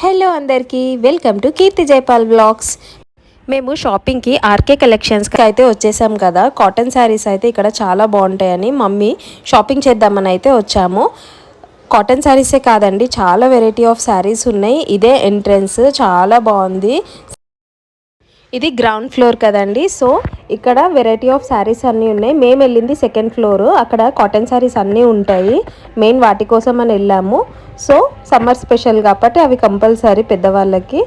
Hello అందరికీ welcome to Keerthi Jaipal vlogs. మేము షాపింగ్కి ఆర్కే కలెక్షన్స్కి అయితే వచ్చేసాం కదా. కాటన్ శారీస్ అయితే ఇక్కడ చాలా బాగుంటాయని మమ్మీ షాపింగ్ చేద్దామని అయితే వచ్చాము. కాటన్ శారీసే కాదండి, చాలా వెరైటీ ఆఫ్ శారీస్ ఉన్నాయి. ఇదే ఎంట్రన్స్, చాలా బాగుంది. ఇది గ్రౌండ్ ఫ్లోర్ కదండి, సో ఇక్కడ వెరైటీ ఆఫ్ శారీస్ అన్నీ ఉన్నాయి. మేము వెళ్ళింది సెకండ్ ఫ్లోర్, అక్కడ కాటన్ శారీస్ అన్నీ ఉంటాయి. మెయిన్ వాటి కోసం అని వెళ్ళాము. సో సమ్మర్ స్పెషల్ కాబట్టి అవి కంపల్సరీ పెద్దవాళ్ళకి.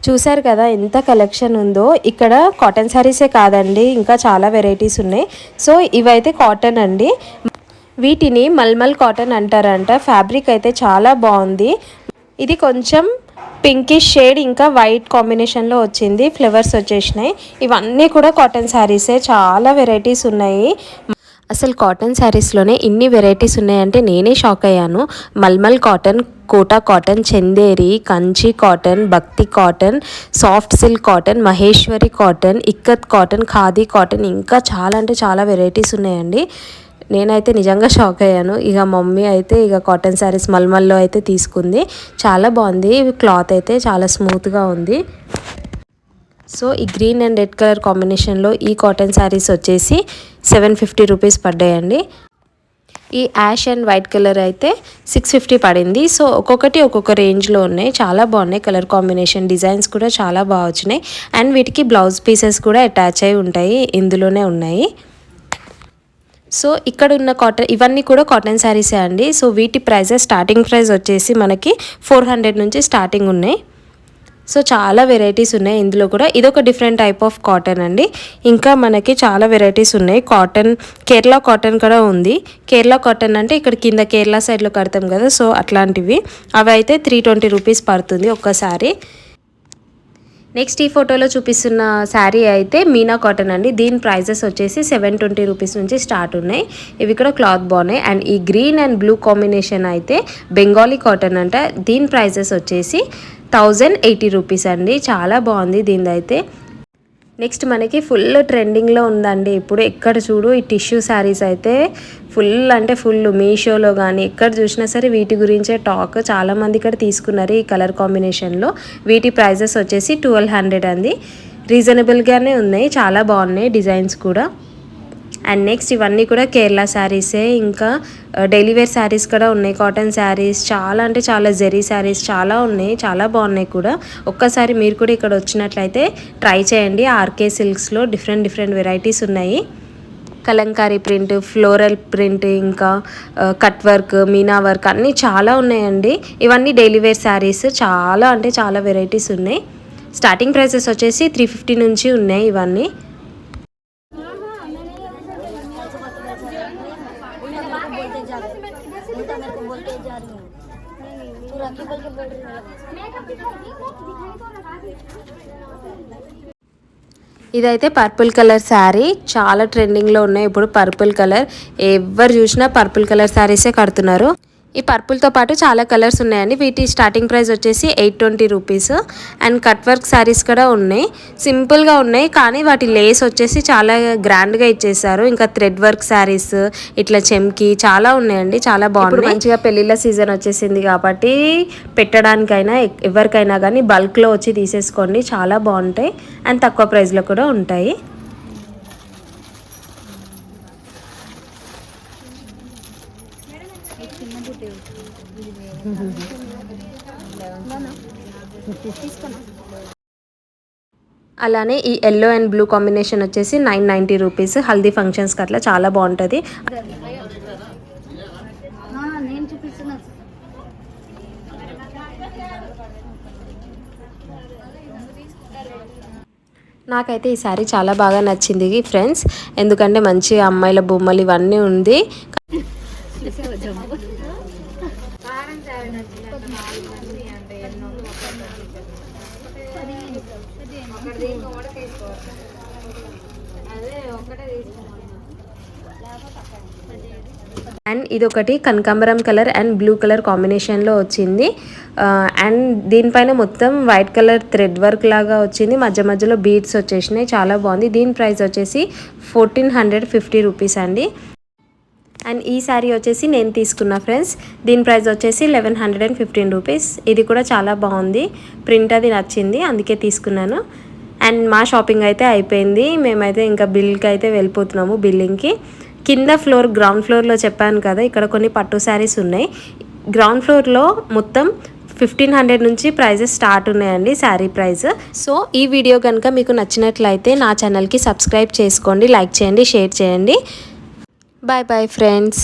చూసారు కదా ఎంత కలెక్షన్ ఉందో. ఇక్కడ కాటన్ శారీసే కాదండి, ఇంకా చాలా వెరైటీస్ ఉన్నాయి. సో ఇవైతే కాటన్ అండి, వీటిని మల్మల్ కాటన్ అంటారంట. ఫ్యాబ్రిక్ అయితే చాలా బాగుంది. ఇది కొంచెం పింకిష్ షేడ్ ఇంకా వైట్ కాంబినేషన్లో వచ్చింది. ఫ్లవర్స్ వచ్చేసినాయి. ఇవన్నీ కూడా కాటన్ శారీసే, చాలా వెరైటీస్ ఉన్నాయి. అసలు కాటన్ శారీస్లోనే ఇన్ని వెరైటీస్ ఉన్నాయంటే నేనే షాక్ అయ్యాను. Mulmul cotton, Kota cotton, Chanderi, Kanchi cotton, Bhakti cotton, soft silk cotton, Maheshwari cotton, ikat cotton, khadi cotton, ఇంకా చాలా అంటే చాలా వెరైటీస్ ఉన్నాయండి. నేనైతే నిజంగా షాక్ అయ్యాను. ఇక మమ్మీ అయితే ఇక కాటన్ శారీస్ మల్మల్లో అయితే తీసుకుంది. చాలా బాగుంది. క్లాత్ అయితే చాలా స్మూత్గా ఉంది. సో ఈ గ్రీన్ అండ్ రెడ్ కలర్ కాంబినేషన్లో ఈ కాటన్ శారీస్ వచ్చేసి 750 రూపీస్ పడ్డాయండి. ఈ యాష్ అండ్ వైట్ కలర్ అయితే 650 పడింది. సో ఒక్కొక్కటి ఒక్కొక్క రేంజ్లో ఉన్నాయి. చాలా బాగున్నాయి. కలర్ కాంబినేషన్, డిజైన్స్ కూడా చాలా బాగా వచ్చినాయి. అండ్ వీటికి బ్లౌజ్ పీసెస్ కూడా అటాచ్ అయి ఉంటాయి, ఇందులోనే ఉన్నాయి. సో ఇక్కడ ఉన్న కాటన్, ఇవన్నీ కూడా కాటన్ శారీసే అండి. సో వీటి ప్రైజెస్, స్టార్టింగ్ ప్రైస్ వచ్చేసి మనకి 400 నుంచి స్టార్టింగ్ ఉన్నాయి. సో చాలా వెరైటీస్ ఉన్నాయి ఇందులో కూడా. ఇదొక డిఫరెంట్ టైప్ ఆఫ్ కాటన్ అండి. ఇంకా మనకి చాలా వెరైటీస్ ఉన్నాయి. కాటన్, కేరళ కాటన్ కూడా ఉంది. కేరళ కాటన్ అంటే ఇక్కడ కింద కేరళ సైడ్లో కడతాం కదా, సో అట్లాంటివి. అవి అయితే 320 రూపీస్ పడుతుంది ఒక్కసారి. నెక్స్ట్ ఈ ఫోటోలో చూపిస్తున్న శారీ అయితే మీనా కాటన్ అండి. దీని ప్రైజెస్ వచ్చేసి 720 రూపీస్ నుంచి స్టార్ట్ ఉన్నాయి. ఇవి కూడా క్లాత్ బాగున్నాయి. అండ్ ఈ గ్రీన్ అండ్ బ్లూ కాంబినేషన్ అయితే బెంగాలీ కాటన్ అంట. దీని ప్రైజెస్ వచ్చేసి 1080 రూపీస్ అండి. చాలా బాగుంది దీనిదైతే. నెక్స్ట్ మనకి ఫుల్ ట్రెండింగ్లో ఉందండి ఇప్పుడు. ఎక్కడ చూడు ఈ టిష్యూ శారీస్ అయితే ఫుల్ అంటే ఫుల్. మీషోలో కానీ ఎక్కడ చూసినా సరే వీటి గురించే టాక్. చాలామంది ఇక్కడ తీసుకున్నారు ఈ కలర్ కాంబినేషన్లో. వీటి ప్రైజెస్ వచ్చేసి 1200 అండి. రీజనబుల్గానే ఉన్నాయి, చాలా బాగున్నాయి డిజైన్స్ కూడా. అండ్ నెక్స్ట్ ఇవన్నీ కూడా కేరళ శారీసే. ఇంకా డైలీ వేర్ శారీస్ కూడా ఉన్నాయి. కాటన్ శారీస్ చాలా అంటే చాలా, జెరీ శారీస్ చాలా ఉన్నాయి, చాలా బాగున్నాయి కూడా. ఒక్కసారి మీరు కూడా ఇక్కడ వచ్చినట్లయితే ట్రై చేయండి. ఆర్కే సిల్క్స్లో డిఫరెంట్ వెరైటీస్ ఉన్నాయి. కలంకారీ ప్రింట్, ఫ్లోరల్ ప్రింట్, ఇంకా కట్ వర్క్, మీనా వర్క్ అన్నీ చాలా ఉన్నాయండి. ఇవన్నీ డైలీ వేర్ శారీస్. చాలా అంటే చాలా వెరైటీస్ ఉన్నాయి. స్టార్టింగ్ ప్రైసెస్ వచ్చేసి 350 నుంచి ఉన్నాయి ఇవన్నీ. ఇదైతే పర్పుల్ కలర్ శారీ, చాలా ట్రెండింగ్లో ఉన్నాయి ఇప్పుడు పర్పుల్ కలర్. ఎవరు చూసినా పర్పుల్ కలర్ శారీసే కడుతున్నారు. ఈ పర్పుల్తో పాటు చాలా కలర్స్ ఉన్నాయండి. వీటి స్టార్టింగ్ ప్రైస్ వచ్చేసి 820 rupees. And cut work saris కూడా ఉన్నాయి. సింపుల్గా ఉన్నాయి కానీ వాటి లేస్ వచ్చేసి చాలా గ్రాండ్గా ఇచ్చేసారు. ఇంకా థ్రెడ్ వర్క్ శారీస్, ఇట్లా చెమ్కి చాలా ఉన్నాయండి, చాలా బాగుంది. మంచిగా పెళ్ళిళ్ళ సీజన్ వచ్చేసింది కాబట్టి పెట్టడానికైనా ఎవరికైనా కానీ బల్క్లో వచ్చి తీసేసుకోండి, చాలా బాగుంటాయి. అండ్ తక్కువ ప్రైస్లో కూడా ఉంటాయి. అలానే ఈ ఎల్లో అండ్ బ్లూ కాంబినేషన్ వచ్చేసి 990 రూపీస్. హల్దీ ఫంక్షన్స్కి అట్లా చాలా బాగుంటుంది. నాకైతే ఈ శారీ చాలా బాగా నచ్చింది ఫ్రెండ్స్, ఎందుకంటే మంచి అమ్మాయిల బొమ్మలు ఇవన్నీ ఉంది. అండ్ ఇదొకటి కనకాంబరం కలర్ అండ్ బ్లూ కలర్ కాంబినేషన్లో వచ్చింది. అండ్ దీనిపైన మొత్తం వైట్ కలర్ థ్రెడ్ వర్క్ లాగా వచ్చింది. మధ్యలో బీడ్స్ వచ్చేసినాయి, చాలా బాగుంది. దీని ప్రైస్ వచ్చేసి 1450 రూపీస్ అండి. అండ్ ఈ శారీ వచ్చేసి నేను తీసుకున్నా ఫ్రెండ్స్. దీని ప్రైస్ వచ్చేసి 1115 రూపీస్. ఇది కూడా చాలా బాగుంది, ప్రింట్ అది నచ్చింది, అందుకే తీసుకున్నాను. అండ్ మా షాపింగ్ అయితే అయిపోయింది. మేమైతే ఇంకా బిల్కి అయితే వెళ్ళిపోతున్నాము, బిల్లింగ్కి. కింద ఫ్లోర్, గ్రౌండ్ ఫ్లోర్లో చెప్పాను కదా, ఇక్కడ కొన్ని పట్టు శారీస్ ఉన్నాయి. గ్రౌండ్ ఫ్లోర్లో మొత్తం 1500 నుంచి ప్రైజెస్ స్టార్ట్ ఉన్నాయండి, శారీ ప్రైస్. సో ఈ వీడియో కనుక మీకు నచ్చినట్లయితే నా ఛానల్కి సబ్స్క్రైబ్ చేసుకోండి, లైక్ చేయండి, షేర్ చేయండి. Bye bye friends.